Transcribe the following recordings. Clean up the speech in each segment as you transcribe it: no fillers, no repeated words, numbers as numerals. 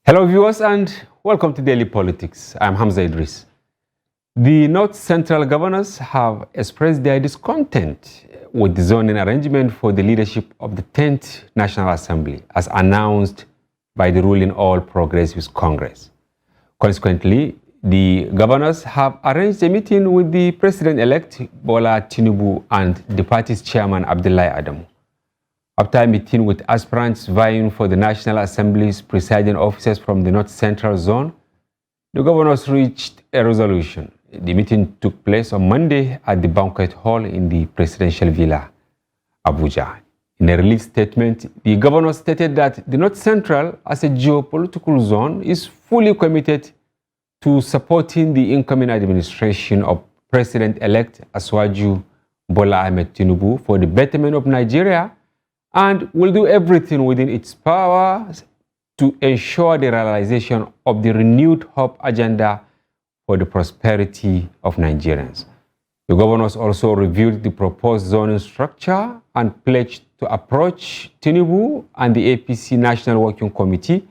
Hello viewers and welcome to Daily Politics. I'm Hamza Idris. The North Central governors have expressed their discontent with the zoning arrangement for the leadership of the 10th National Assembly as announced by the ruling All Progressives Congress. Consequently, the governors have arranged a meeting with the President-elect Bola Tinubu and the party's chairman Abdullahi Adamu. After a meeting with aspirants vying for the National Assembly's presiding officers from the North Central Zone, the governors reached a resolution. The meeting took place on Monday at the banquet hall in the Presidential Villa, Abuja. In a release statement, the governors stated that the North Central, as a geopolitical zone, is fully committed to supporting the incoming administration of President-elect Asiwaju Bola Ahmed Tinubu for the betterment of Nigeria and will do everything within its power to ensure the realization of the renewed hope agenda for the prosperity of Nigerians. The governors also reviewed the proposed zoning structure and pledged to approach Tinubu and the APC National Working Committee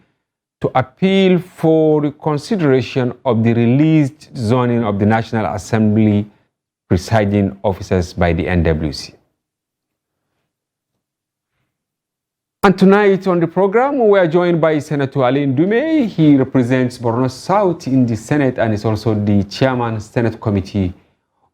to appeal for the consideration of the released zoning of the National Assembly presiding officers by the NWC. And tonight on the program, we are joined by Senator Ali Ndume. He represents Borno South in the Senate and is also the chairman Senate Committee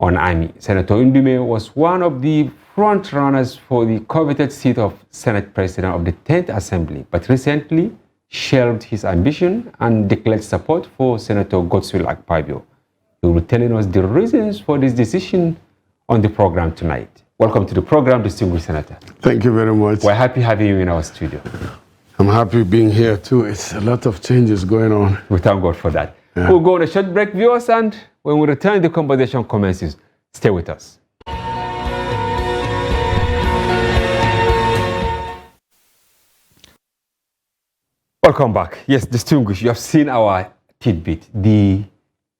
on Army. Senator Ndume was one of the front runners for the coveted seat of Senate President of the 10th Assembly, but recently shelved his ambition and declared support for Senator Godswill Akpabio. He will be telling us the reasons for this decision on the program tonight. Welcome to the program, distinguished Senator. Thank you very much. We're happy having you in our studio. I'm happy being here too. It's a lot of changes going on. We thank God for that. Yeah. We'll go on a short break, viewers, and when we return, the conversation commences. Stay with us. Welcome back. Yes, distinguished, you have seen our tidbit, the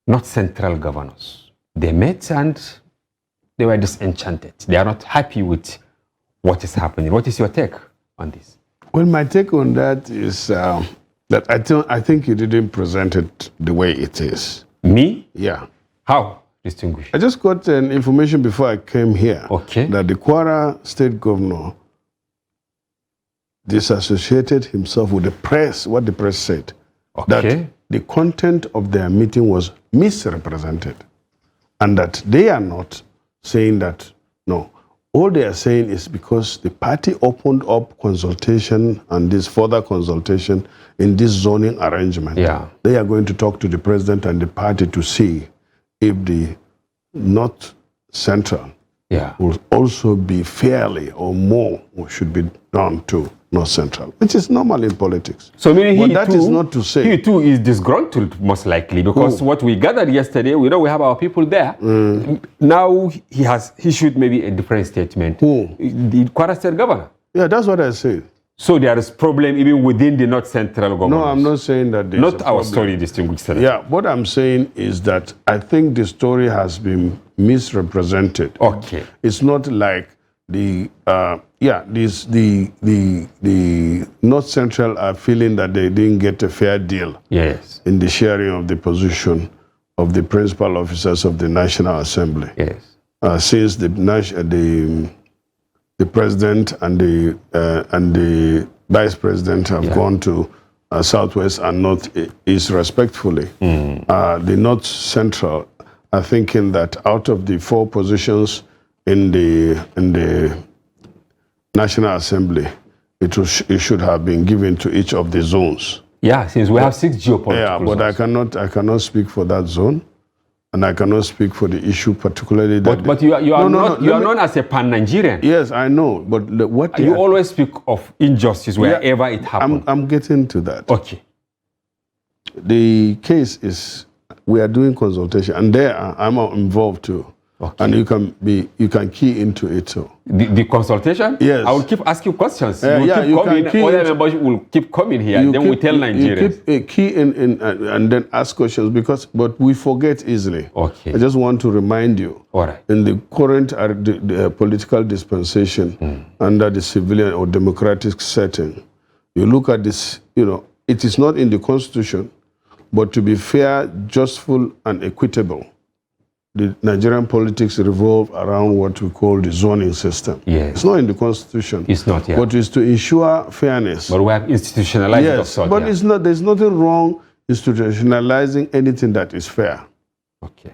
North Central governors. They met and they were disenchanted. They are not happy with what is happening. What is your take on this? Well, my take on that is that I think you didn't present it the way it is. Me? Yeah. How, distinguished? I just got an information before I came here that the Kwara state governor disassociated himself with the press, what the press said, that the content of their meeting was misrepresented and that they are not saying that, no. All they are saying is because the party opened up consultation and this further consultation in this zoning arrangement. Yeah. They are going to talk to the president and the party to see if the North Central will also be fairly or more should be done to North Central, which is normal in politics. So meaning that is not to say he too is disgruntled, most likely, because what we gathered yesterday, we know we have our people there. Now he should maybe a different statement. The Kwara State governor. Yeah, that's what I said. So there is problem even within the North Central government. No, I'm not saying that. Not our story, distinguished Senator. Yeah, what I'm saying is that I think the story has been misrepresented. Okay. It's not like the North Central are feeling that they didn't get a fair deal in the sharing of the position of the principal officers of the National Assembly. Since the president and the vice president have gone to Southwest and Northeast respectfully, the North Central are thinking that out of the 4 positions in the National Assembly, it should have been given to each of the zones. Yeah, since we have 6 geopolitical zones. I cannot speak for that zone, and I cannot speak for the issue particularly. But you are known as a pan-Nigerian. Yes, I know. But what you always speak of injustice wherever it happens. I'm getting to that. Okay. The case is we are doing consultation, and there I'm involved too. Okay. And you can key into it too. The consultation? Yes. I will keep asking questions. Other members will keep coming here. Then we tell Nigerians. You keep key in and then ask questions but we forget easily. Okay. I just want to remind you. All right. In the current political dispensation under the civilian or democratic setting, you look at this, it is not in the Constitution, but to be fair, justful, and equitable, the Nigerian politics revolve around what we call the zoning system. Yes. It's not in the Constitution. It's not, yeah. But it's to ensure fairness. But we have institutionalized it of sort, but it's not, there's nothing wrong institutionalizing anything that is fair. Okay.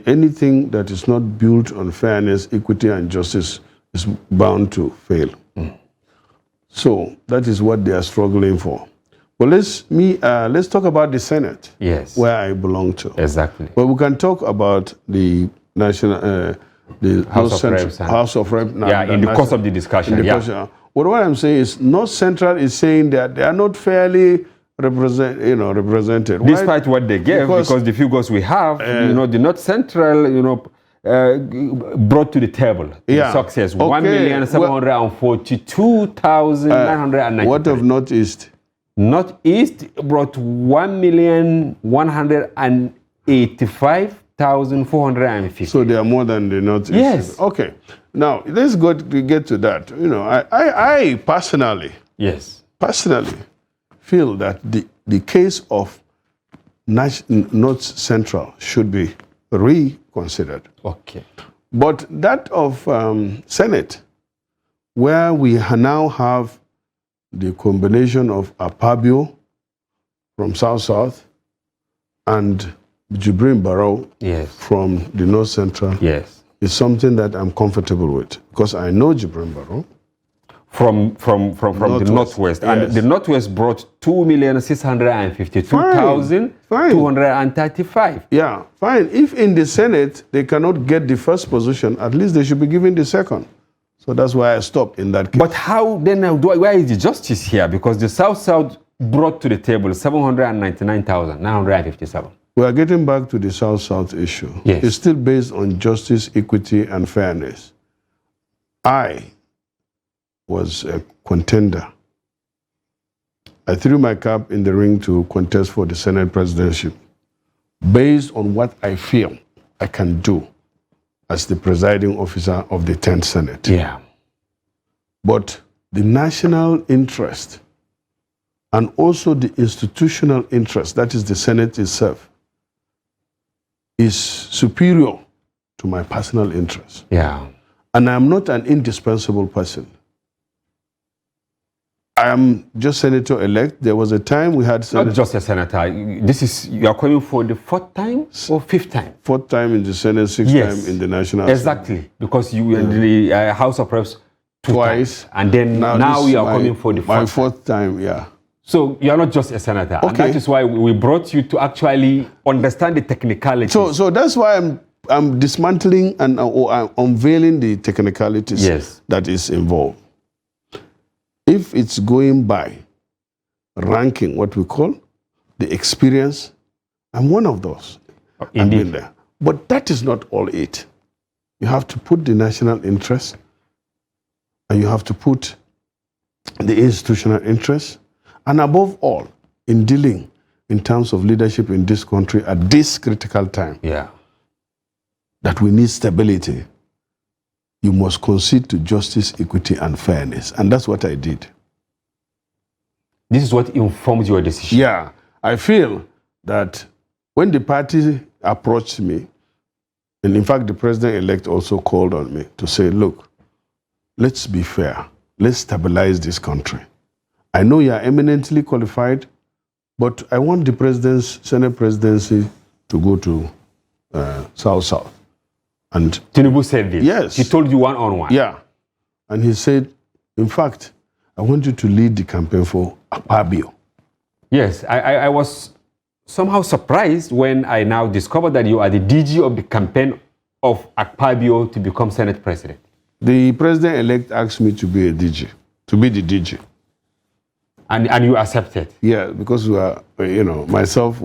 Anything that is not built on fairness, equity, and justice is bound to fail. So that is what they are struggling for. But let's talk about the Senate, yes, where I belong to. Exactly. But we can talk about the national, the House of Reps. In the course of the discussion. But what I'm saying is, North Central is saying that they are not fairly represented. Despite what they gave, because the figures we have, the North Central, brought to the table the success. Okay. 1,742,993. What of Northeast? Northeast brought 1,185,450. So they are more than the Northeast. Yes. Okay. Now let's get to that. I personally, feel that the case of North Central should be reconsidered. Okay. But that of Senate, where we now have the combination of Akpabio from South and Jibrin Barrow from the North Central, is something that I'm comfortable with, because I know Jibrin Barrow. From the Northwest. And the Northwest brought 2,652,235. Yeah, fine. If in the Senate they cannot get the first position, at least they should be given the second. So that's why I stopped in that case. But how then, where is the justice here? Because the South brought to the table 799,957. We are getting back to the South issue. Yes. It's still based on justice, equity, and fairness. I was a contender. I threw my cap in the ring to contest for the Senate presidency based on what I feel I can do as the presiding officer of the 10th Senate. Yeah. But the national interest and also the institutional interest, that is the Senate itself, is superior to my personal interest. Yeah. And I'm not an indispensable person. I am just senator-elect. There was a time we had senator. Not just a senator. You are calling for the 4th time or 5th time? 4th time in the Senate, 6th time in the National Assembly. Exactly, because you were in the House of Reps twice. And then now you are coming for the 4th. My 4th time, So you are not just a senator. Okay. And that is why we brought you to actually understand the technicalities. So that's why I'm dismantling and I'm unveiling the technicalities that is involved. If it's going by ranking, what we call the experience, I'm one of those. Indeed. I've been there. But that is not all it. You have to put the national interest, and you have to put the institutional interest, and above all, in dealing in terms of leadership in this country at this critical time, that we need stability. You must concede to justice, equity, and fairness. And that's what I did. This is what informs your decision? Yeah. I feel that when the party approached me, and in fact, the president-elect also called on me to say, look, let's be fair. Let's stabilize this country. I know you are eminently qualified, but I want the Senate presidency to go to South. And Tinubu said this? Yes. He told you one-on-one? Yeah. And he said, in fact, I want you to lead the campaign for Akpabio. Yes, I was somehow surprised when I now discovered that you are the DG of the campaign of Akpabio to become Senate president. The president-elect asked me to be a DG, to be the DG. And you accepted? Yeah, because we are, myself,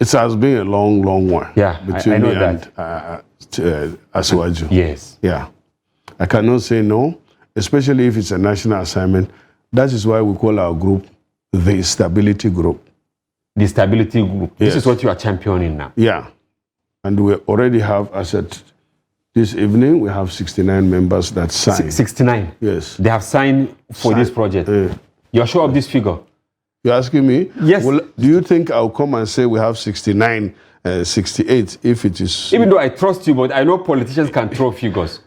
it has been a long, long one. Yeah, between I know me that. And Asiwaju. Yes. Yeah. I cannot say no, especially if it's a national assignment. That is why we call our group the Stability Group. The Stability Group. Yes. This is what you are championing now. Yeah. And we already have, as at this evening, we have 69 members that signed. 69? Yes. They have signed for this project? You're sure of this figure? You're asking me? Yes. Well, do you think I'll come and say we have 69, 68 if it is... Even though I trust you, but I know politicians can throw figures.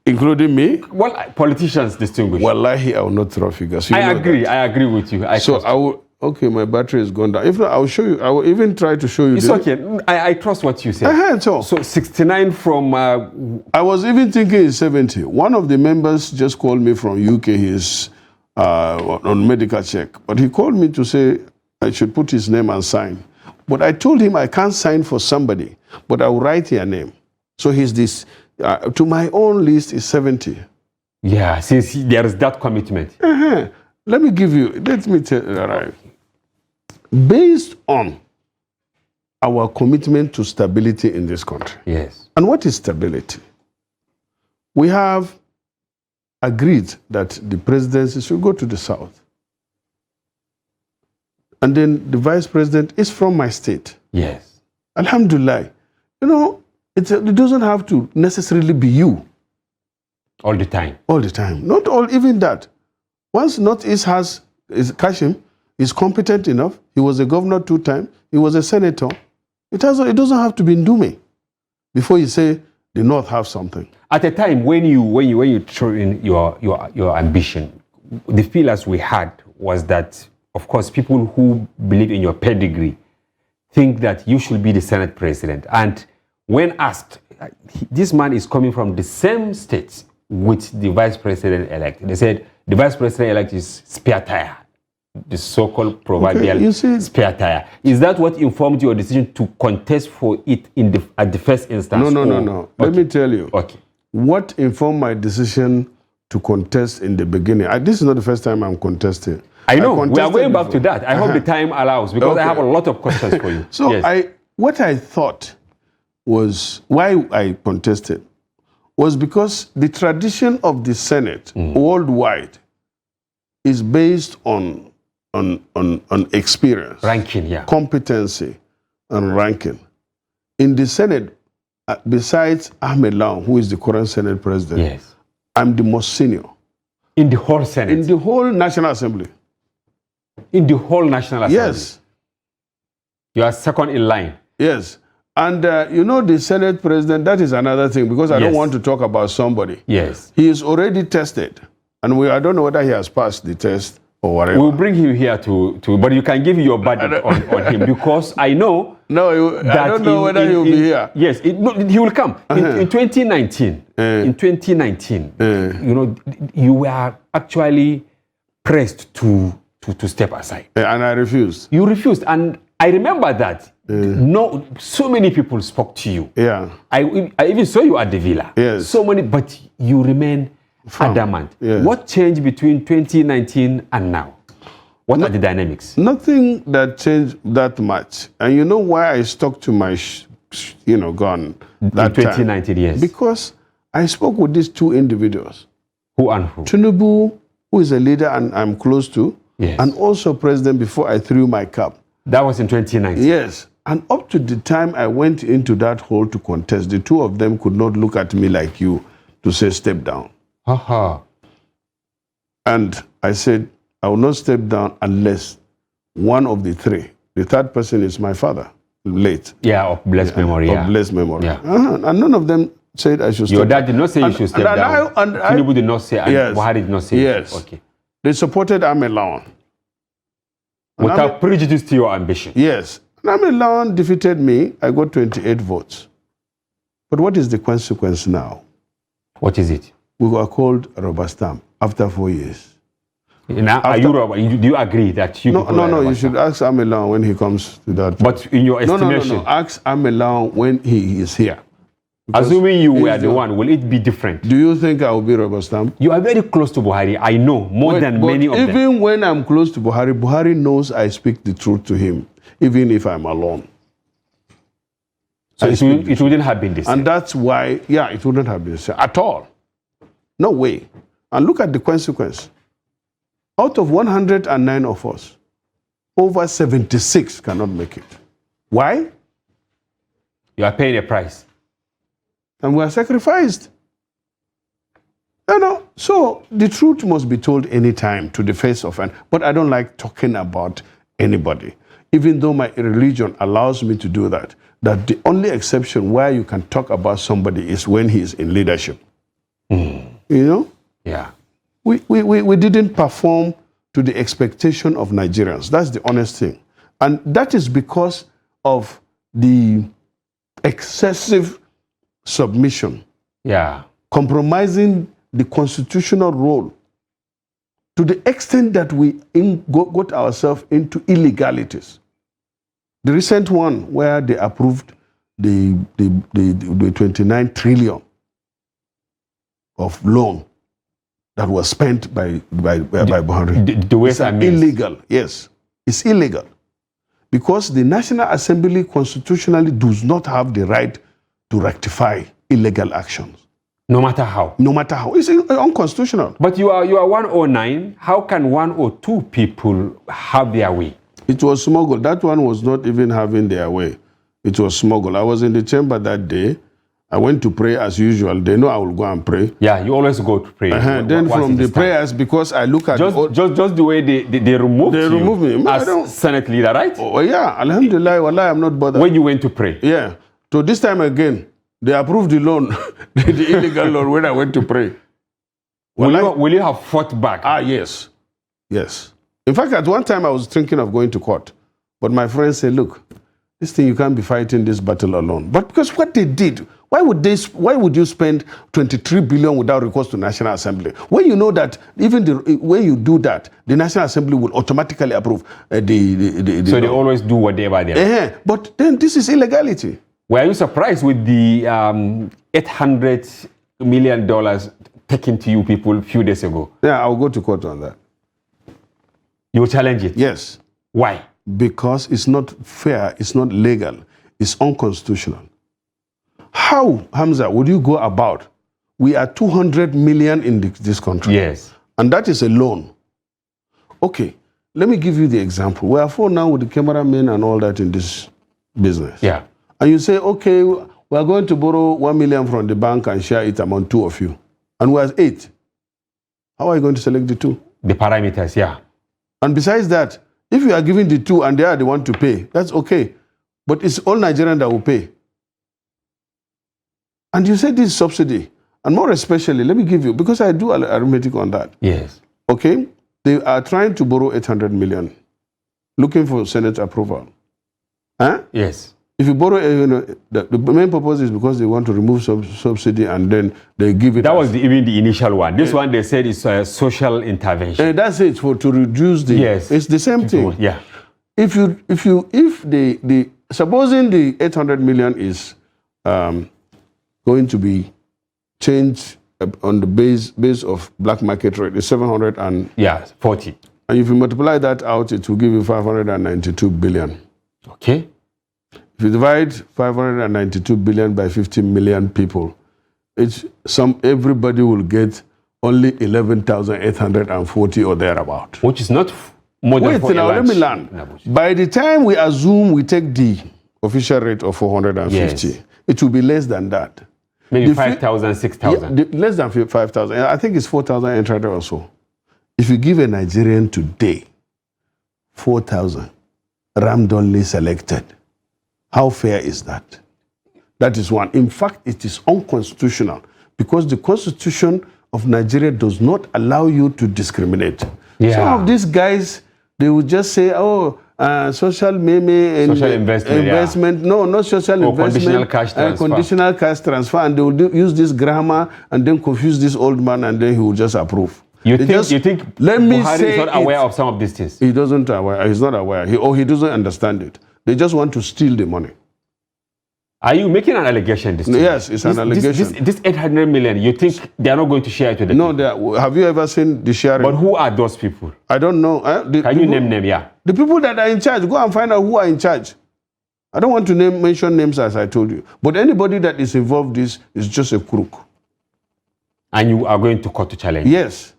Including me? Well, politicians distinguish. Wallahi, I will not throw figures. I agree with you. So I will... Okay, my battery is gone down. If not, I will show you. I will even try to show you. It's okay. I trust what you say. So 69 from... I was even thinking it's 70. One of the members just called me from UK. He's on medical check. But he called me to say I should put his name and sign. But I told him I can't sign for somebody, but I will write your name. So he's this... to my own list is 70. Yeah, since there is that commitment. Let me tell you, right. Based on our commitment to stability in this country. Yes. And what is stability? We have agreed that the presidency should go to the south. And then the vice president is from my state. Yes. Alhamdulillah. You know, it doesn't have to necessarily be you. All the time. All the time. Not all, even that. Once Northeast has Kashim, is competent enough. He was a governor 2 times. He was a senator. It doesn't have to be Ndume before you say the North have something. At a time when you throw in your ambition, the feelers we had was that, of course, people who believe in your pedigree think that you should be the Senate president. And when asked, this man is coming from the same state with the vice president-elect. They said the vice president-elect is spare tire, the so-called proverbial spare tire. Is that what informed your decision to contest for it at the first instance? No. Okay. Let me tell you. Okay. What informed my decision to contest in the beginning? This is not the first time I'm contesting. I know. We are going back to that. I hope the time allows, because I have a lot of questions for you. So what I thought was why I contested was because the tradition of the Senate worldwide is based on experience, ranking, competency, and ranking. In the Senate, besides Ahmed Lawan, who is the current Senate president, I'm the most senior. In the whole Senate? In the whole National Assembly. In the whole National Assembly? Yes. You are second in line? Yes. And you know, the Senate president, that is another thing, because I don't want to talk about somebody. Yes. He is already tested. And I don't know whether he has passed the test or whatever. We'll bring him here but you can give your verdict on him, because I know I don't know whether he will be here. Yes, he will come. In 2019, you know, you were actually pressed to step aside. And I refused. You refused. And I remember that. So many people spoke to you. Yeah. I even saw you at the villa. Yes. So many, but you remain adamant. Yes. What changed between 2019 and now? What are the dynamics? Nothing that changed that much. And you know why I stuck to my, gun that in 2019, time? Yes. Because I spoke with these 2 individuals. Who and who? Tinubu, who is a leader and I'm close to, and also president before I threw my cap. That was in 2019? Yes. And up to the time I went into that hole to contest, the 2 of them could not look at me like you to say, step down. And I said, I will not step down unless one of the 3, the 3rd person is my father, late. Yeah, of blessed memory. Of blessed memory. And none of them said I should step down. Your dad did not say you should step down. Tinubu did not say, and Buhari did not say. Yes. Okay. They supported Ahmed Lawan. Without prejudice to your ambition. Yes. And Ahmed Lawan defeated me. I got 28 votes. But what is the consequence now? What is it? We were called rubber stamp after 4 years. Now, do you agree that you No, you should ask Ahmed Lawan when he comes to that. But in your estimation? No. Ask Ahmed Lawan when he is here. Because assuming you were the one, will it be different? Do you think I will be rubber stamp? You are very close to Buhari. I know more than many of them. Even when I'm close to Buhari, Buhari knows I speak the truth to him, even if I'm alone. So it wouldn't have been the same. And that's why, it wouldn't have been the same at all. No way. And look at the consequence. Out of 109 of us, over 76 cannot make it. Why? You are paying a price. And we are sacrificed. No. So the truth must be told anytime to the face of an. But I don't like talking about anybody, even though my religion allows me to do that. That the only exception where you can talk about somebody is when he is in leadership. You know? Yeah. We didn't perform to the expectation of Nigerians. That's the honest thing. And that is because of the excessive submission. Yeah. Compromising the constitutional role to the extent that we got ourselves into illegalities. The recent one where they approved the 29 trillion of loan that was spent by Buhari. The ways it's illegal. Yes, it's illegal because the National Assembly constitutionally does not have the right to rectify illegal actions. No matter how. No matter how. It's unconstitutional. But you are 109. How can 102 people have their way? It was smuggled. That one was not even having their way. It was smuggled. I was in the chamber that day. I went to pray as usual. They know I will go and pray. Yeah, you always go to pray. Then from the prayers, because I look at just the way they removed you. They removed me as Senate leader, right? Oh yeah, Alhamdulillah, Wallah, I'm not bothered. When you went to pray. Yeah. So this time again, they approved the loan, the illegal loan when I went to pray. Will you have fought back? Yes. Yes. In fact, at one time I was thinking of going to court. But my friends said, look, this thing, you can't be fighting this battle alone. But because what they did, why would you spend 23 billion without recourse to National Assembly? When you know that even when you do that, the National Assembly will automatically approve So they always do whatever they are. But then this is illegality. Were you surprised with the $800 million taken to you people a few days ago? Yeah, I'll go to court on that. You will challenge it? Yes. Why? Because it's not fair, it's not legal, it's unconstitutional. How, Hamza, would you go about? We are 200 million in this country. Yes. And that is a loan. Okay, let me give you the example. We are four now with the cameramen and all that in this business. Yeah. And you say, okay, we are going to borrow 1 million from the bank and share it among two of you. And we are 8. How are you going to select the 2? The parameters, yeah. And besides that, if you are giving the 2 and they are the one to pay, that's okay. But it's all Nigerians that will pay. And you say this is subsidy. And more especially, let me give you, because I do arithmetic on that. Yes. Okay? They are trying to borrow 800 million, looking for Senate approval. Huh? Yes. If you borrow, the main purpose is because they want to remove subsidy and then they give it. That was even the initial one. This one they said is a social intervention. That's it, to reduce the. Yes. It's the same thing. Yeah. If the supposing the 800 million is going to be changed on the base of black market rate, it's 740. And if you multiply that out, it will give you 592 billion. Okay. If you divide 592 billion by 50 million people, everybody will get only 11,840 or thereabout. Which is not more than Wait, now let me land. By the time we assume we take the official rate of 450, yes, it will be less than that. Maybe 5,000, 6,000. Yeah, less than 5,000. I think it's 4,800 or so. If you give a Nigerian today 4,000, randomly selected, how fair is that? That is one. In fact, it is unconstitutional because the Constitution of Nigeria does not allow you to discriminate. Yeah. Some of these guys, they would just say, oh, social investment. Yeah. No, not social investment. Conditional cash transfer. Conditional cash transfer. And they will use this grammar and then confuse this old man and then he will just approve. You think Buhari is not aware of some of these things? He doesn't aware. He's not aware. He doesn't understand it. They just want to steal the money. Are you making an allegation? Yes, it's an allegation. This 800 million, you think they are not going to share it with the people? No, have you ever seen the sharing? But who are those people? I don't know. Can you name them? Yeah. The people that are in charge. Go and find out who are in charge. I don't want to mention names as I told you. But anybody that is involved is just a crook. And you are going to court to challenge? Yes.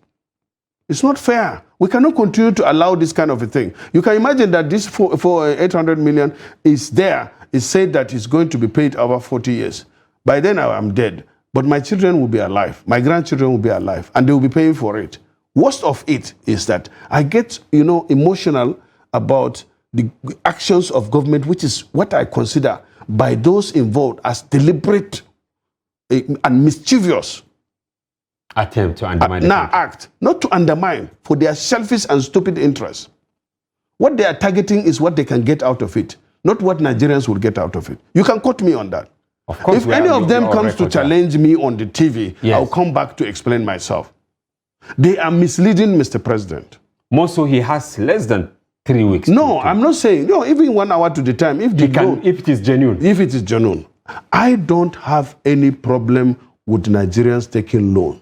It's not fair. We cannot continue to allow this kind of a thing. You can imagine that this for 800 million is there. It's said that it's going to be paid over 40 years. By then I'm dead. but my children will be alive. My grandchildren will be alive, and they will be paying for it. Worst of it is that I get, emotional about the actions of government, which is what I consider by those involved as deliberate and mischievous attempt to undermine act, not to undermine, for their selfish and stupid interests. What they are targeting is what they can get out of it, not what Nigerians will get out of it. You can quote me on that. Of course, if any of them comes to challenge me on the TV, yes, I'll come back to explain myself. They are misleading Mr. President. More so, he has less than 3 weeks. No, I'm not saying, even 1 hour to the time. If it is genuine. If it is genuine. I don't have any problem with Nigerians taking loan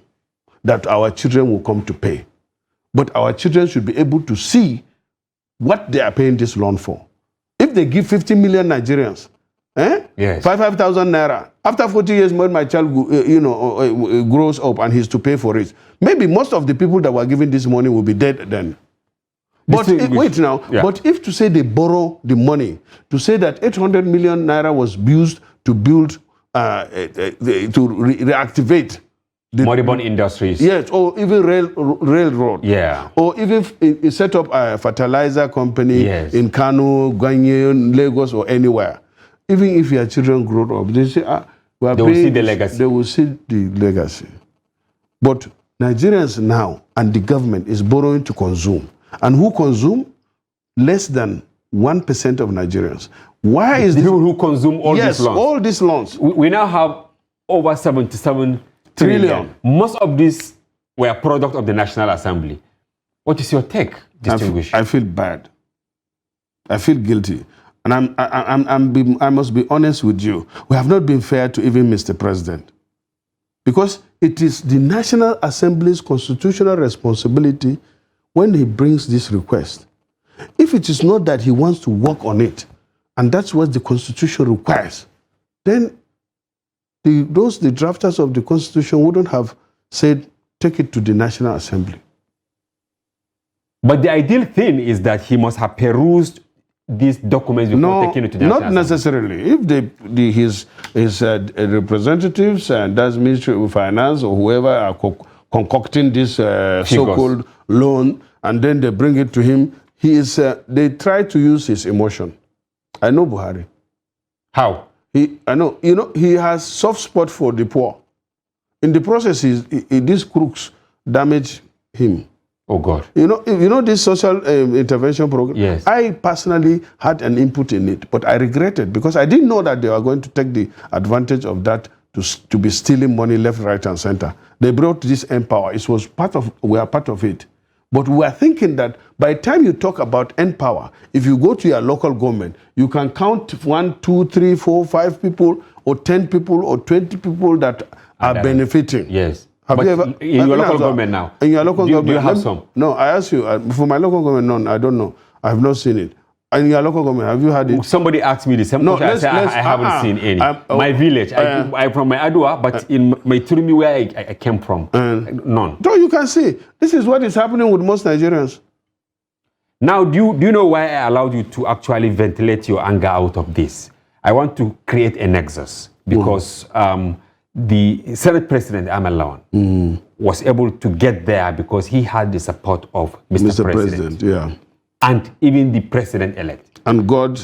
that our children will come to pay. But our children should be able to see what they are paying this loan for. If they give 50 million Nigerians, yes, 5,000 naira, after 40 years when my child grows up and he's to pay for it, maybe most of the people that were giving this money will be dead then. But wait now, but if to say they borrow the money, to say that 800 million naira was used to build, to reactivate the moribund industries. Yes, or even railroad. Yeah. Or even set up a fertilizer company, yes, in Kano, Ganye, Lagos, or anywhere. Even if your children grow up, they say, they will see the legacy. They will see the legacy. But Nigerians now and the government is borrowing to consume. And who consume? Less than 1% of Nigerians. Why is the people who consume all these loans? All these loans. We now have over 77 trillion. Most of these were a product of the National Assembly. What is your take, distinguished? I feel bad. I feel guilty. And I must be honest with you. We have not been fair to even Mr. President. Because it is the National Assembly's constitutional responsibility when he brings this request. If it is not that he wants to work on it, and that's what the Constitution requires, then the drafters of the Constitution wouldn't have said, take it to the National Assembly. But the ideal thing is that he must have perused these documents before taking it to the National Assembly. Not necessarily. If his representatives and that's Ministry of Finance or whoever are concocting this so-called loan, and then they bring it to him, they try to use his emotion. I know Buhari. How? I know. He has soft spot for the poor. In the process, these crooks damage him. Oh God. You know this social intervention program? Yes. I personally had an input in it, but I regretted because I didn't know that they were going to take the advantage of that to be stealing money left, right, and center. They brought this Empower. We are part of it. But we are thinking that by the time you talk about Empower, if you go to your local government, you can count 1, 2, 3, 4, 5 people, or 10 people, or 20 people that are benefiting. Yes. Have you ever, in your local government now? In your local government. Do you have some? No, I ask you, for my local government, none, I don't know. I have not seen it. In your local government, have you had it? Somebody asked me the same question. I haven't seen any. My village, I'm from my Adua, but in my Turumi, where I came from, none. So you can see, this is what is happening with most Nigerians. Now, do you know why I allowed you to actually ventilate your anger out of this? I want to create a nexus because the Senate President, Amalawan, was able to get there because he had the support of Mr. President. Yeah. And even the president-elect. And God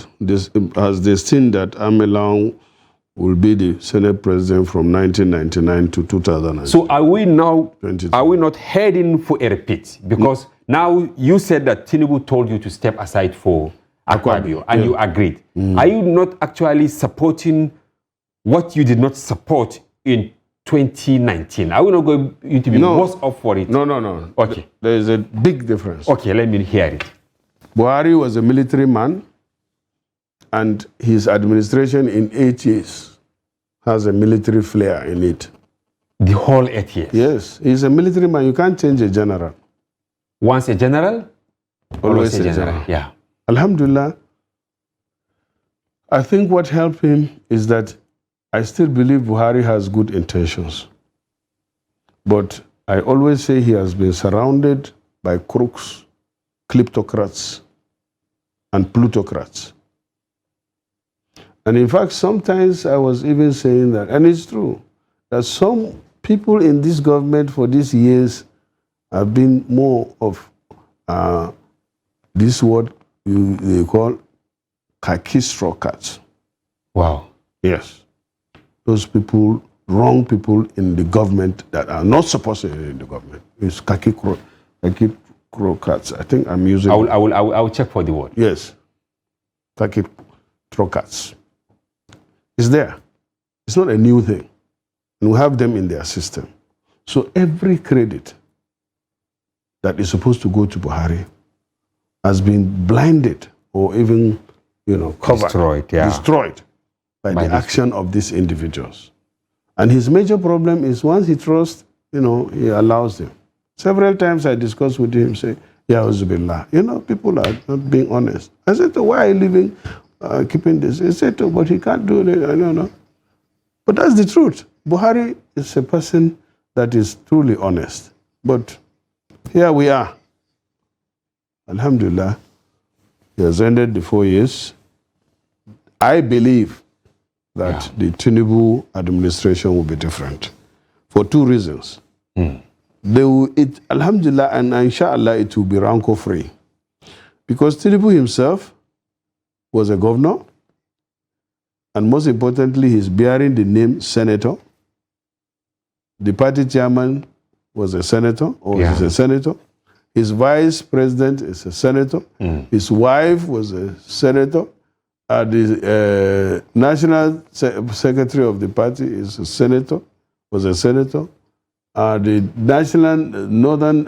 has destined that Amalawan will be the Senate President from 1999 to 2000. So are we not heading for a repeat? Because now you said that Tinubu told you to step aside for Akpabio, and you agreed. Are you not actually supporting what you did not support in 2019? Are we not going to be worse off for it? No. Okay. There is a big difference. Okay, let me hear it. Buhari was a military man, and his administration in 8 years has a military flair in it. The whole 8 years? Yes. He's a military man. You can't change a general. Once a general? Always a general. Yeah. Alhamdulillah, I think what helped him is that I still believe Buhari has good intentions. But I always say he has been surrounded by crooks, kleptocrats, and plutocrats. And in fact, sometimes I was even saying that, and it's true, that some people in this government for these years have been more of this word they call khaki straw cats. Wow. Yes. Those people, wrong people in the government that are not supposed to be in the government. It's khaki straw cats. I think I'm using... I will check for the word. Yes. Khaki straw cats. It's there. It's not a new thing. And we have them in their system. So every credit that is supposed to go to Buhari has been blinded or even, covered. Destroyed by the action of these individuals. And his major problem is once he trusts, he allows them. Several times I discussed with him, say, Ya Uzubillah, people are not being honest. I said, why are you living, keeping this? He said, but he can't do it. I don't know. But that's the truth. Buhari is a person that is truly honest. But here we are. Alhamdulillah, he has ended the 4 years. I believe that the Tinubu administration will be different for two reasons. Alhamdulillah and inshallah, it will be rancor-free. Because Tinubu himself was a governor, and most importantly, he's bearing the name senator. The party chairman was a senator, or is a senator. His vice president is a senator. His wife was a senator. The national secretary of the party is a senator, was a senator. The national northern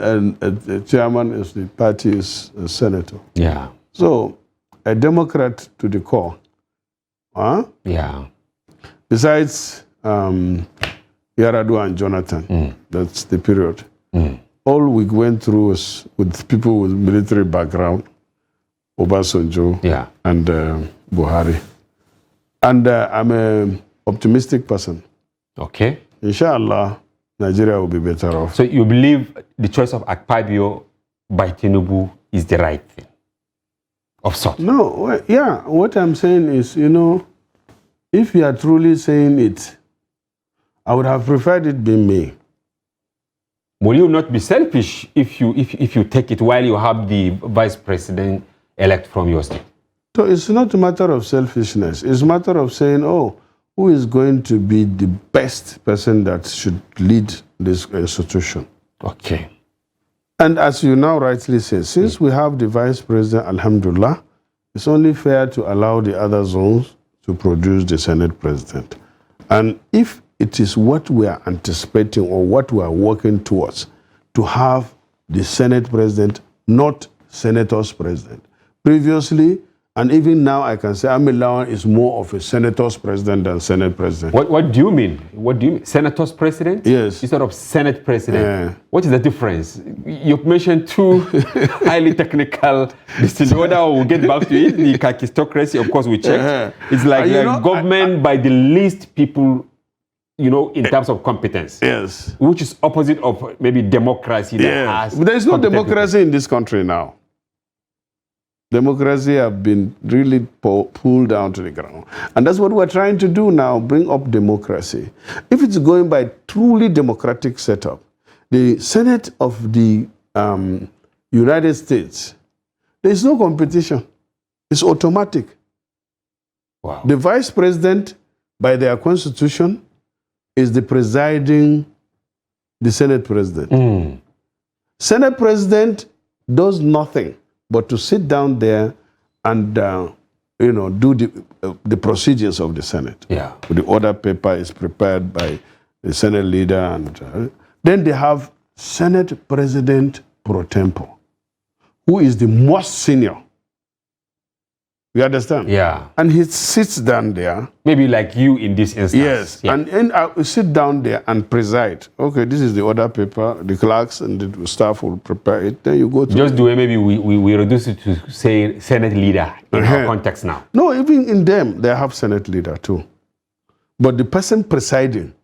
chairman of the party is a senator. Yeah. So, a Democrat to the core. Yeah. Besides Yar'Adua and Jonathan, that's the period. All we went through was with people with military background, Obasanjo and Buhari. And I'm an optimistic person. Okay. Inshallah, Nigeria will be better off. So you believe the choice of Akpabio by Tinubu is the right thing? Of sort? No, what I'm saying is, if you are truly saying it, I would have preferred it being me. Will you not be selfish if you take it while you have the vice president elect from your state? So it's not a matter of selfishness. It's a matter of saying, who is going to be the best person that should lead this institution? Okay. And as you now rightly say, since we have the vice president, alhamdulillah, it's only fair to allow the other zones to produce the Senate president. And if it is what we are anticipating or what we are working towards, to have the Senate president, not senator's president. Previously, and even now I can say Amilawan is more of a senator's president than Senate president. What do you mean? What do you mean? Senator's president? Yes. Instead of Senate president? What is the difference? You've mentioned two highly technical distinct. Whether we'll get back to it, the kakistocracy, of course, we checked. It's like government by the least people, in terms of competence. Yes. Which is opposite of maybe democracy. But there is no democracy in this country now. Democracy have been really pulled down to the ground. And that's what we're trying to do now, bring up democracy. If it's going by truly democratic setup, the Senate of the United States, there is no competition. It's automatic. Wow. The vice president, by their constitution, is the Senate president. Senate president does nothing but to sit down there and do the procedures of the Senate. Yeah. The order paper is prepared by the Senate leader, and then they have Senate President pro tempore, who is the most senior. You understand? Yeah. And he sits down there. Maybe like you in this instance. Yes. Yeah. And I will sit down there and preside. Okay, this is the order paper. The clerks and the staff will prepare it. Then you go to... Just the way maybe we reduce it to say Senate leader in our context now. No, even in them, they have Senate leader too. But the person presiding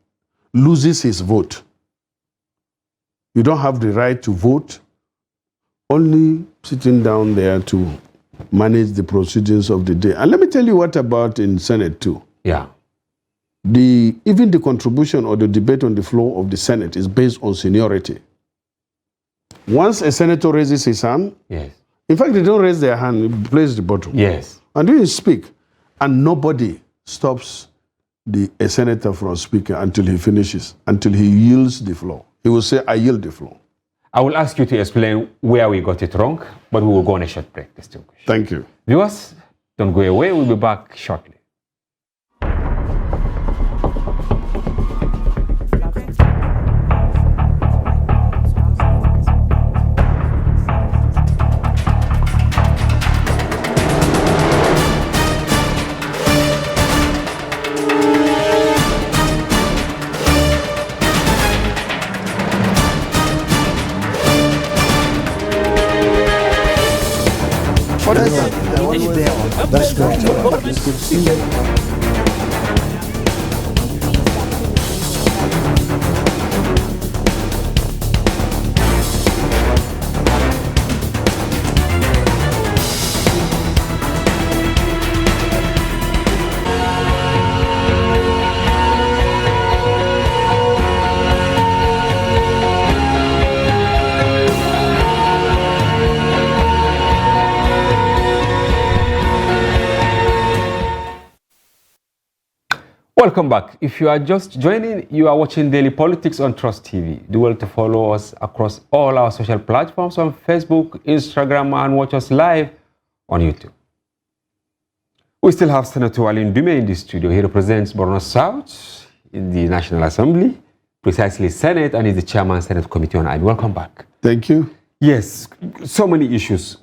loses his vote. You don't have the right to vote. Only sitting down there to manage the proceedings of the day. And let me tell you what about in Senate too. Yeah. even the contribution or the debate on the floor of the Senate is based on seniority. Once a senator raises his hand, yes. In fact, they don't raise their hand, they place the bottom. Yes. And then you speak, and nobody stops a senator from speaking until he finishes, until he yields the floor. He will say, I yield the floor. I will ask you to explain where we got it wrong, but we will go on a short break. Thank you. Viewers, don't go away. We'll be back shortly. That's great. Welcome back. If you are just joining, you are watching Daily Politics on Trust TV. Do well to follow us across all our social platforms on Facebook, Instagram, and watch us live on YouTube. We still have Senator Ndume in the studio. He represents Borno South in the National Assembly, precisely Senate, and is the chairman of the Senate Committee on Army. Welcome back. Thank you. Yes, so many issues.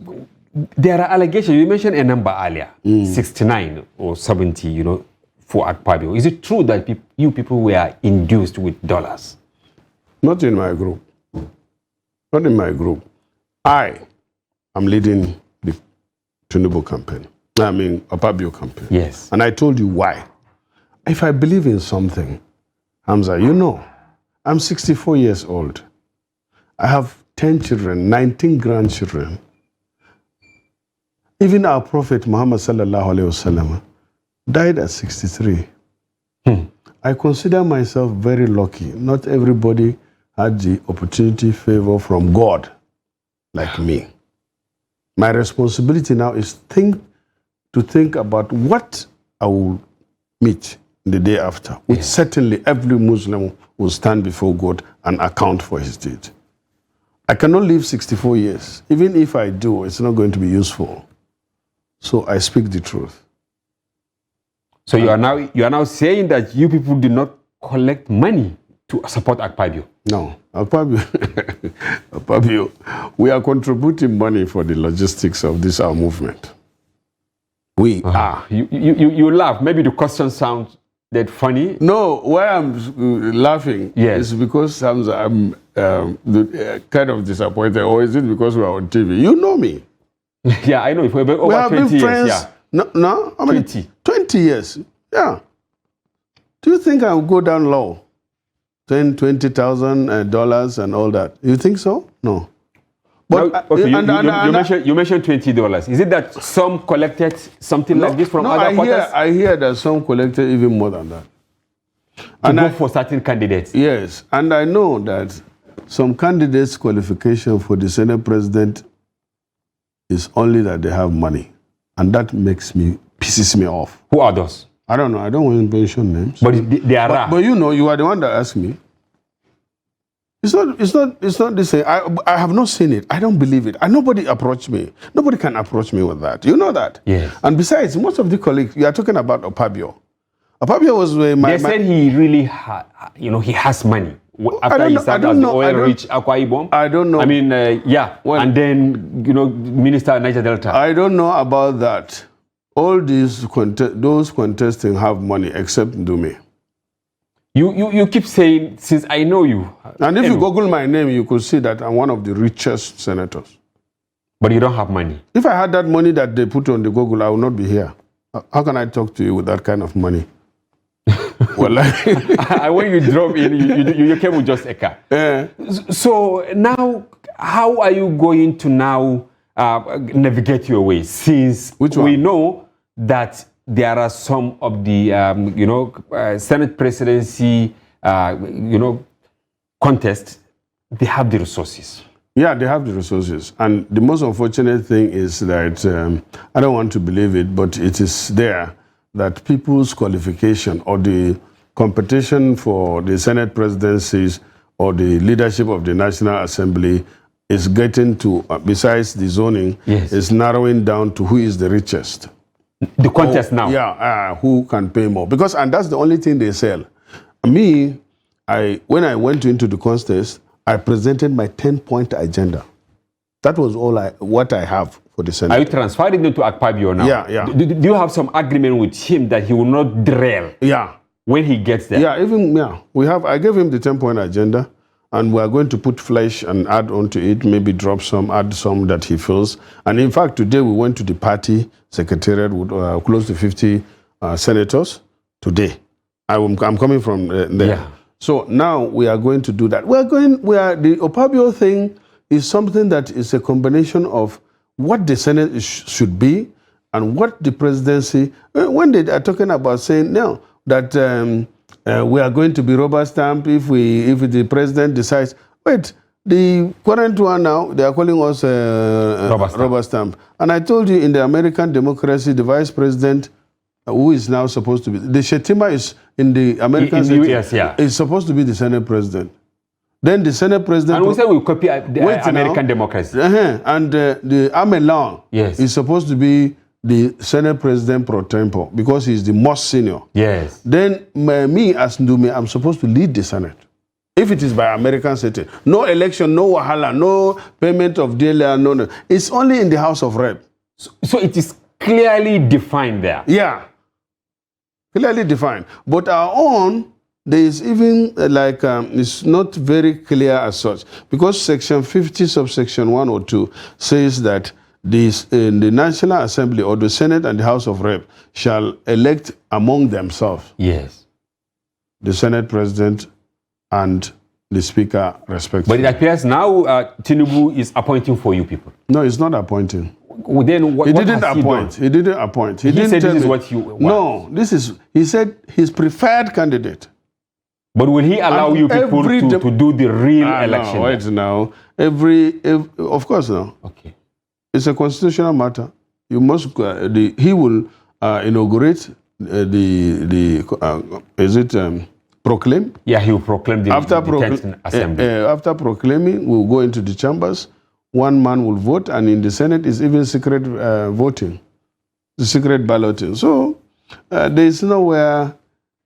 There are allegations. You mentioned a number earlier, 69 or 70, for Akpabio. Is it true that you people were induced with dollars? Not in my group. Not in my group. I am leading the Tinubu campaign. I mean, Akpabio campaign. Yes. And I told you why. If I believe in something, Hamza, I'm 64 years old. I have 10 children, 19 grandchildren. Even our Prophet Muhammad sallallahu alaihi wasallam died at 63. I consider myself very lucky. Not everybody had the opportunity, favor from God like me. My responsibility now is to think about what I will meet the day after, which certainly every Muslim will stand before God and account for his deed. I cannot live 64 years. Even if I do, it's not going to be useful. So I speak the truth. So you are now saying that you people did not collect money to support Akpabio? No, Akpabio, we are contributing money for the logistics of this our movement. We are. You laugh. Maybe the question sounds that funny. No, why I'm laughing is because I'm kind of disappointed. Or is it because we are on TV? You know me. Yeah, I know. For we have 20 been friends. Years, No, how many? 20 years. Yeah. Do you think I will go down low? $20,000 and all that. You think so? No. But now, okay, you mentioned $20. Is it that some collected something like this from other quarters? I hear that some collected even more than that. To go for certain candidates? Yes. And I know that some candidates' qualification for the Senate president is only that they have money. And that pisses me off. Who are those? I don't know. I don't want to mention names. But they are rare. But you are the one that asked me. It's not the same. I have not seen it. I don't believe it. And nobody approached me. Nobody can approach me with that. You know that? Yes. And besides, most of the colleagues, you are talking about Akpabio. Akpabio was They said he really he has money. After he started as the oil-rich Akwa Ibom. I don't know. I mean, and then, Minister of Niger Delta. I don't know about that. All those contesting have money except Ndume. You keep saying, since I know you. And if you Google my name, you could see that I'm one of the richest senators. But you don't have money. If I had that money that they put on the Google, I would not be here. How can I talk to you with that kind of money? Well, when you drove in, you came with just a car. Yeah. So now, how are you going to now navigate your way? Since we know that there are some of the, Senate presidency, contests, they have the resources. Yeah, they have the resources. And the most unfortunate thing is that, I don't want to believe it, but it is there that people's qualification or the competition for the Senate presidencies or the leadership of the National Assembly is getting to, besides the zoning, is narrowing down to who is the richest. The contest now? Yeah, who can pay more. Because, and that's the only thing they sell. Me, when I went into the contest, I presented my 10-point agenda. That was what I have for the Senate. Are you transferring it to Akpabio now? Yeah. Do you have some agreement with him that he will not derail? Yeah. When he gets there? Yeah, I gave him the 10-point agenda, and we are going to put flesh and add on to it, maybe drop some, add some that he feels. And in fact, today we went to the party secretariat with close to 50 senators today. I'm coming from there. Yeah. So now we are going to do that. The Akpabio thing is something that is a combination of what the Senate should be and what the presidency, when they are talking about saying now that we are going to be rubber stamp if the president decides, wait, the current one now, they are calling us rubber stamp. And I told you in the American democracy, the vice president, who is now supposed to be, the Shetima is in the American in the US, is supposed to be the Senate president. Then the Senate president... And we say we copy the American democracy. And the Amelan is supposed to be the Senate president pro tempore because he's the most senior. Yes. Then me as Ndume, I'm supposed to lead the Senate. If it is by American setting. No election, no wahala, no payment of DLR, no. It's only in the House of Rep. So it is clearly defined there. Yeah. Clearly defined. But our own, there is even it's not very clear as such. Because Section 50, subsection 102 says that the National Assembly or the Senate and the House of Rep shall elect among themselves. Yes. The Senate President and the Speaker, respectively. But it appears now Tinubu is appointing for you people. No, he's not appointing. Well, then he didn't appoint. He didn't appoint. He didn't said tell this is me. what you want. No, he said his preferred candidate. But will he allow you people to do the real election? No, wait now. Of course now. Okay. It's a constitutional matter. You must. He will inaugurate proclaim? Yeah, he will proclaim the 10th assembly. After proclaiming, we'll go into the chambers. One man will vote, and in the Senate is even secret voting, the secret balloting. So there is nowhere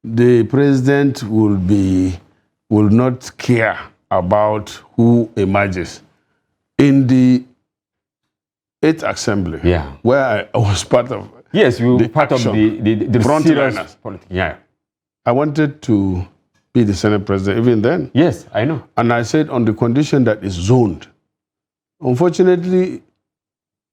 the president will not care about who emerges. In the 8th assembly, where I was part of. Yes, you were part of the front serious politics. Yeah. I wanted to be the Senate president even then. Yes, I know. And I said on the condition that it's zoned. Unfortunately,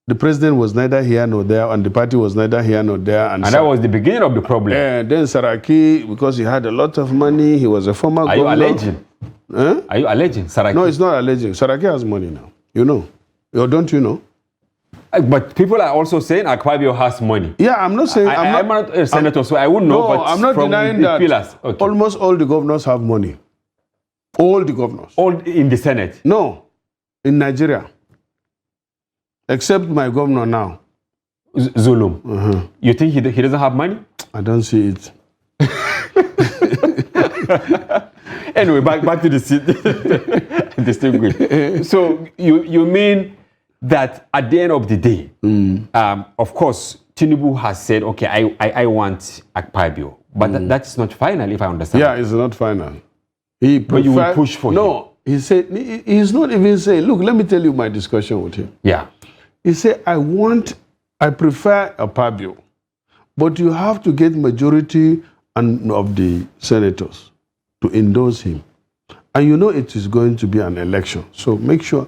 the president was neither here nor there, and the party was neither here nor there. And that was the beginning of the problem. Then Saraki, because he had a lot of money, he was a former governor. Are you alleging? Huh? Are you alleging Saraki? No, it's not alleging. Saraki has money now. You know. Or don't you know? But people are also saying Akpabio has money. Yeah, I'm not saying... I'm not a senator, so I wouldn't know. No, but I'm not denying that. Okay. Almost all the governors have money. All the governors. All in the Senate? No, in Nigeria. Except my governor now. Zulum. You think he doesn't have money? I don't see it. Anyway, back to the seat. Distinguished. So you mean that at the end of the day, of course, Tinubu has said, okay, I want Akpabio. But that's not final, if I understand. Yeah, it's not final. But you will push for him. No, he said, he's not even saying, look, let me tell you my discussion with him. Yeah. He said, I prefer Akpabio, but you have to get majority of the senators to endorse him. And you know it is going to be an election. So make sure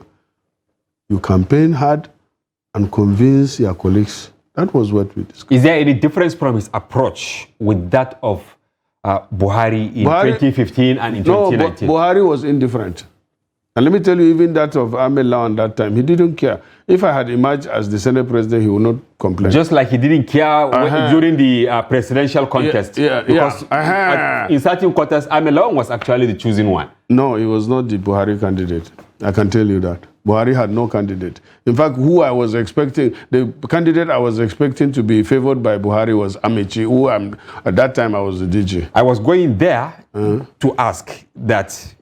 you campaign hard and convince your colleagues. That was what we discussed. Is there any difference from his approach with that of Buhari in 2015 and in 2019? No, Buhari was indifferent. And let me tell you, even that of Ahmed Lawan that time, he didn't care. If I had emerged as the Senate president, he would not complain. Just like he didn't care during the presidential contest. Because in certain quarters, Ahmed Lawan was actually the chosen one. No, he was not the Buhari candidate. I can tell you that. Buhari had no candidate. In fact, who I was expecting, the candidate I was expecting to be favored by Buhari was Amechi, who at that time I was the DG. I was going there to ask that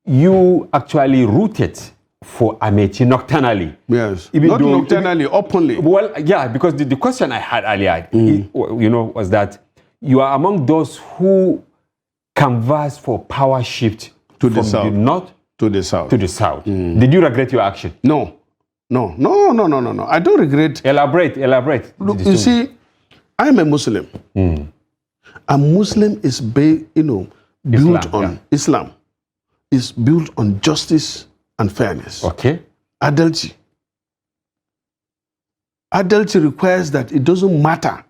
you actually rooted for Amechi nocturnally. Yes, not nocturnally, openly. Well, yeah, because the question I had earlier, was that you are among those who canvassed for power shift to from the south. The north to the south. To the south. Did you regret your action? No. I don't regret. Elaborate. Look, you see, I'm a Muslim. A Muslim is built on Islam. Is built on justice and fairness. Okay. Adultery. Adultery requires that it doesn't matter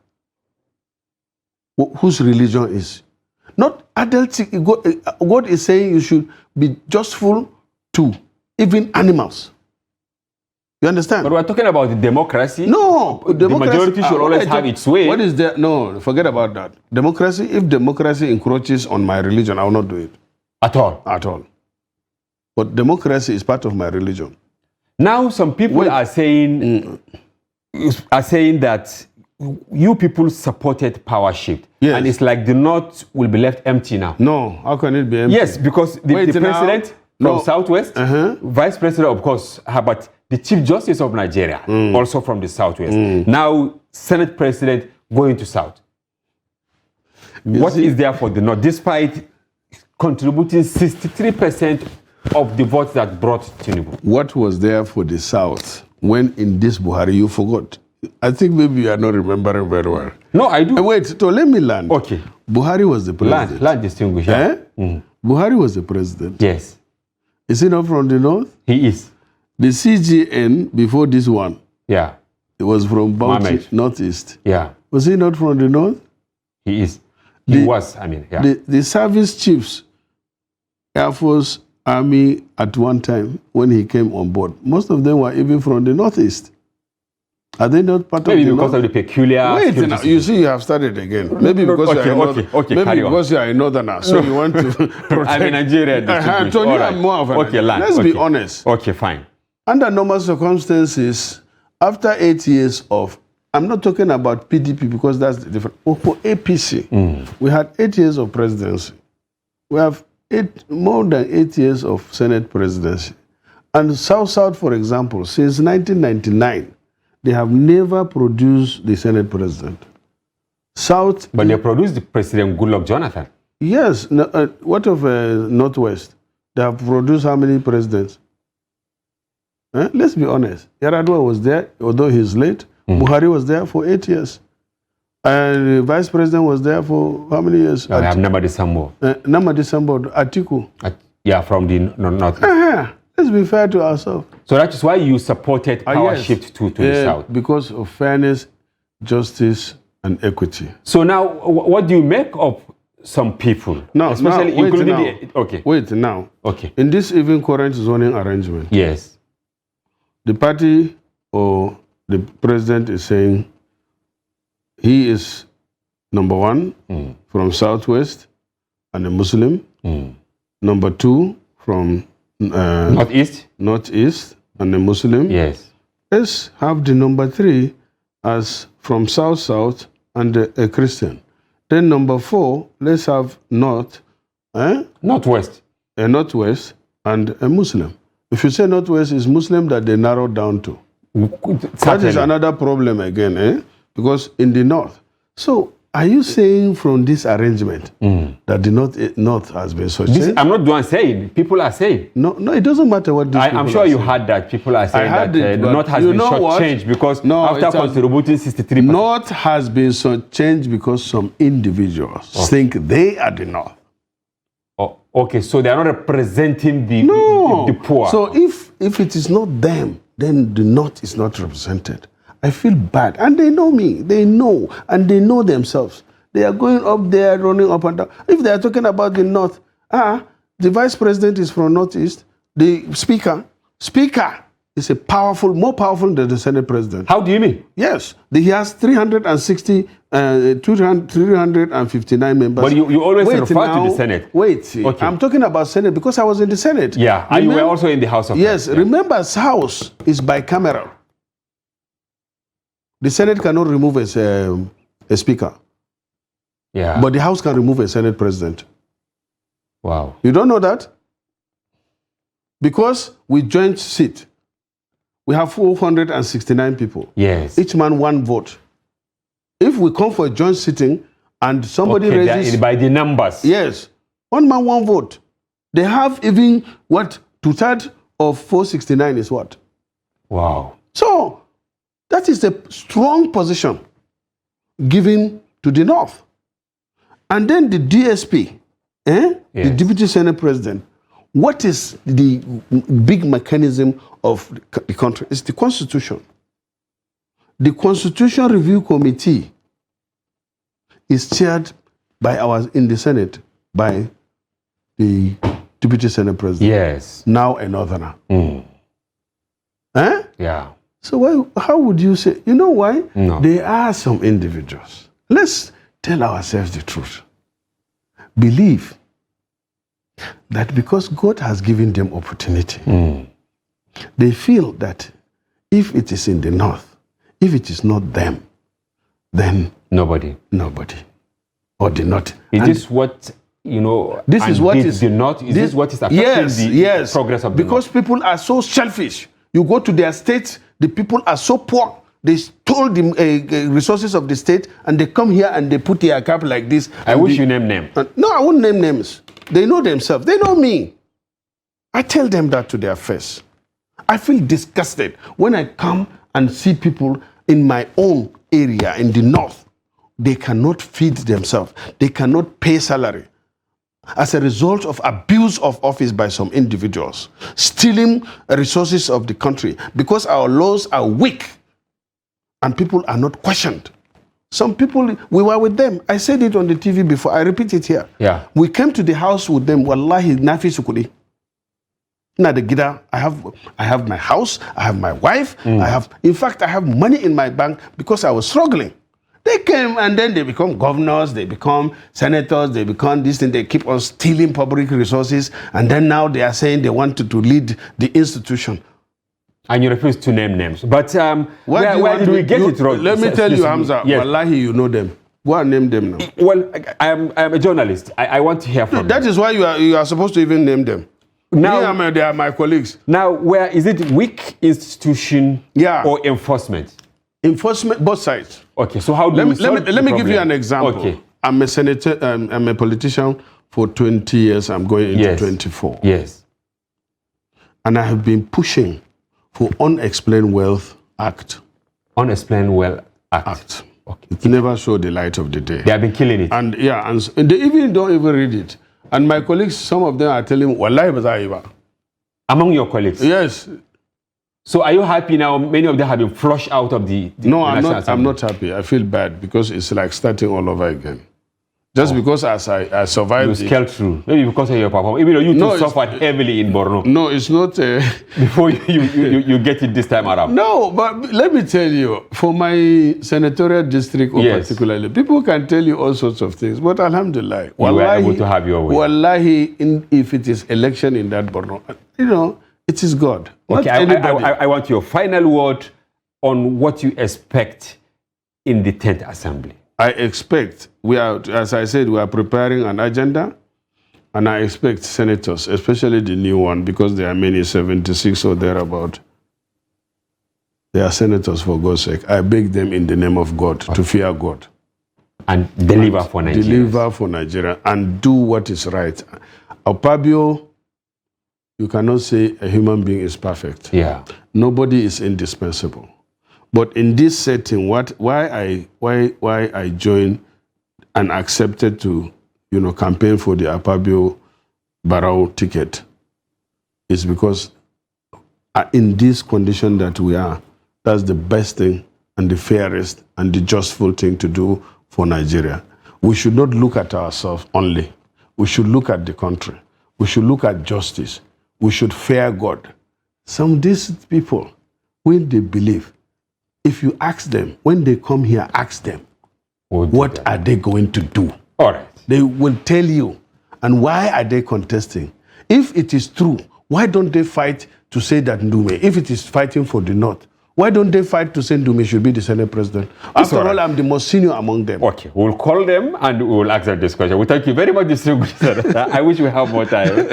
whose religion is. Not adultery. God is saying you should be justful to even animals. You understand? But we're talking about the democracy. No, the majority should always have its way. What is there? No, forget about that. Democracy. If democracy encroaches on my religion, I will not do it. At all? At all. But democracy is part of my religion. Now some people are saying that you people supported power shift. Yes. And it's like the north will be left empty now. No, how can it be empty? Yes, because the president from Southwest, vice president of course, but the Chief Justice of Nigeria also from the Southwest. Now Senate president going to South. What is there for the north, despite contributing 63% of the votes that brought Tinubu? What was there for the South when in this Buhari you forgot? I think maybe you are not remembering very well. No, I do. Wait, so let me land. Okay. Buhari was the president. Land distinguished. Buhari was the president. Yes. Is he not from the north? He is. The CGN before this one. Yeah. It was from Bauchi, northeast. Yeah. Was he not from the north? He is. He was, yeah. The service chiefs, Air Force, Army at one time when he came on board, most of them were even from the northeast. Are they not part of the Maybe because of the peculiar... Wait, now, you see, you have started again. Maybe because you are a northerner, so you want to protect... I'm a Nigerian. Let's be honest. Okay, fine. Under normal circumstances, after 8 years of... I'm not talking about PDP because that's different. For APC, we had 8 years of presidency. We have more than 8 years of Senate presidency. And South, for example, since 1999, they have never produced the Senate president. South... But they produced the President Goodluck Jonathan. Yes. What of Northwest? They have produced how many presidents? Let's be honest. Yar'Adua was there, although he's late. Buhari was there for 8 years. And the vice president was there for how many years? I have Namadi Sambo. Namadi Sambo, Atiku. Yeah, from the north. Let's be fair to ourselves. So that is why you supported power shift to the south? Because of fairness, justice, and equity. So now, what do you make of some people? Especially including Wait now. Okay. In this even current zoning arrangement. Yes. The party or the president is saying he is number one from Southwest and a Muslim. Number two from Northeast and a Muslim. Yes. Let's have the number three as from South and a Christian. Then number four, let's have Northwest. A Northwest and a Muslim. If you say Northwest is Muslim, that they narrowed down to. That is another problem again, because in the North. So, are you saying from this arrangement that the North has been so changed? I'm not the one saying. People are saying. No, it doesn't matter what these people I'm sure are you saying. heard that. People are saying that the North has been short-changed because after contributing 63%. North has been short-changed because some individuals think they are the North. Oh, okay, so they are not representing the poor. So if it is not them, then the North is not represented. I feel bad. And they know me. They know. And they know themselves. They are going up there, running up and down. If they are talking about the North, the vice president is from Northeast, The Speaker is more powerful than the Senate President. How do you mean? Yes. He has 359 members. But you always refer to the Senate. Wait. Okay. I'm talking about Senate because I was in the Senate. Yeah, and you were also in the House of Yes. Reps. Remember, House is bicameral. The Senate cannot remove a Speaker. Yeah. But the House can remove a Senate President. Wow. You don't know that? Because we joint seat. We have 469 people. Yes. Each man one vote. If we come for a joint sitting and somebody raises... by the numbers. Yes. One man, one vote. They have even, what, 2/3 of 469 is what? Wow. So, that is a strong position given to the North. And then the DSP, Yes. the Deputy Senate President, what is the big mechanism of the country? It's the Constitution. The Constitution Review Committee is chaired by in the Senate by the Deputy Senate President. Yes. Now a Northerner. Yeah. So how would you say? You know why? No. There are some individuals. Let's tell ourselves the truth. Believe that because God has given them opportunity, they feel that if it is in the North, if it is not them, then nobody. Or the North. Is this what, this is what is the North? Is this what is affecting the progress of the Because North? people are so selfish. You go to their states, the people are so poor. They stole the resources of the state and they come here and they put their cap like this. I wish you name names. No, I wouldn't name names. They know themselves. They know me. I tell them that to their face. I feel disgusted when I come and see people in my own area in the North. They cannot feed themselves. They cannot pay salary. As a result of abuse of office by some individuals, stealing resources of the country because our laws are weak and people are not questioned. Some people, we were with them. I said it on the TV before. I repeat it here. Yeah. We came to the house with them. Wallahi, nafi sukudi. Na the gida. I have my house. I have my wife. In fact, I have money in my bank because I was struggling. They came and then they become governors, they become senators, they become this thing. They keep on stealing public resources. And then now they are saying they want to lead the institution. And you refuse to name names. But where did we get it wrong? Let me tell you, Hamza, yes. Wallahi, you know them. Go and name them now. Well, I am a journalist. I want to hear from you. That is why you are supposed to even name them. Now, they are my colleagues. Now, where is it weak institution or enforcement? Enforcement, both sides. Okay, so how do you solve Let me give you an example. Okay. I'm a senator, I'm a politician for 20 years. I'm going into 24. Yes. And I have been pushing for Unexplained Wealth Act. Unexplained Wealth Act. Okay. It never showed the light of the day. They have been killing it. And and they even don't even read it. And my colleagues, some of them are telling me, Wallahi bazaiba. Among your colleagues? Yes. So are you happy now? Many of them have been flushed out of the No, the I'm not happy. I feel bad because it's like starting all over again. Just because as I survived. You scaled through. Maybe because of your performance. Even though you suffered heavily in Borno. No, it's not. Before you get it this time around. No, but let me tell you, for my senatorial district particularly, people can tell you all sorts of things. But alhamdulillah, you were able to have your way. Wallahi, if it is election in that Borno, it is God. Okay, I want your final word on what you expect in the 10th Assembly. I expect, as I said, we are preparing an agenda, and I expect senators, especially the new one, because there are many, 76 or thereabout. They are senators, for God's sake. I beg them in the name of God to fear God. And deliver for Nigeria. Deliver for Nigeria and do what is right. Akpabio, you cannot say a human being is perfect. Yeah. Nobody is indispensable. But in this setting, why I joined and accepted to campaign for the Akpabio Barrow ticket is because in this condition that we are, that's the best thing and the fairest and the justful thing to do for Nigeria. We should not look at ourselves only. We should look at the country. We should look at justice. we should fear God. Some of these people, when they believe, if you ask them, when they come here, ask them, what are they going to do? All right. They will tell you. And why are they contesting? If it is true, why don't they fight to say that Ndume, if it is fighting for the North, why don't they fight to say Ndume should be the Senate president? After all, I'm the most senior among them. Okay, we'll call them and we'll ask them this question. We thank you very much, Mr. I wish we have more time.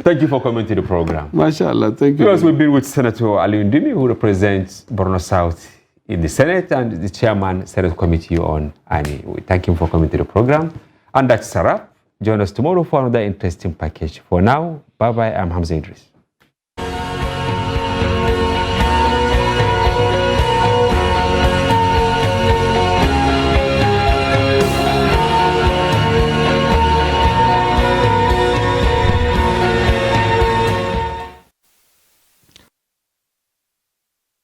Thank you for coming to the program. MashaAllah, thank you. Because we've been with Senator Ali Ndume, who represents Borno South in the Senate and the chairman, Senate Committee on ANI. We thank him for coming to the program. And that's a wrap. Join us tomorrow for another interesting package. For now, bye-bye. I'm Hamza Idris.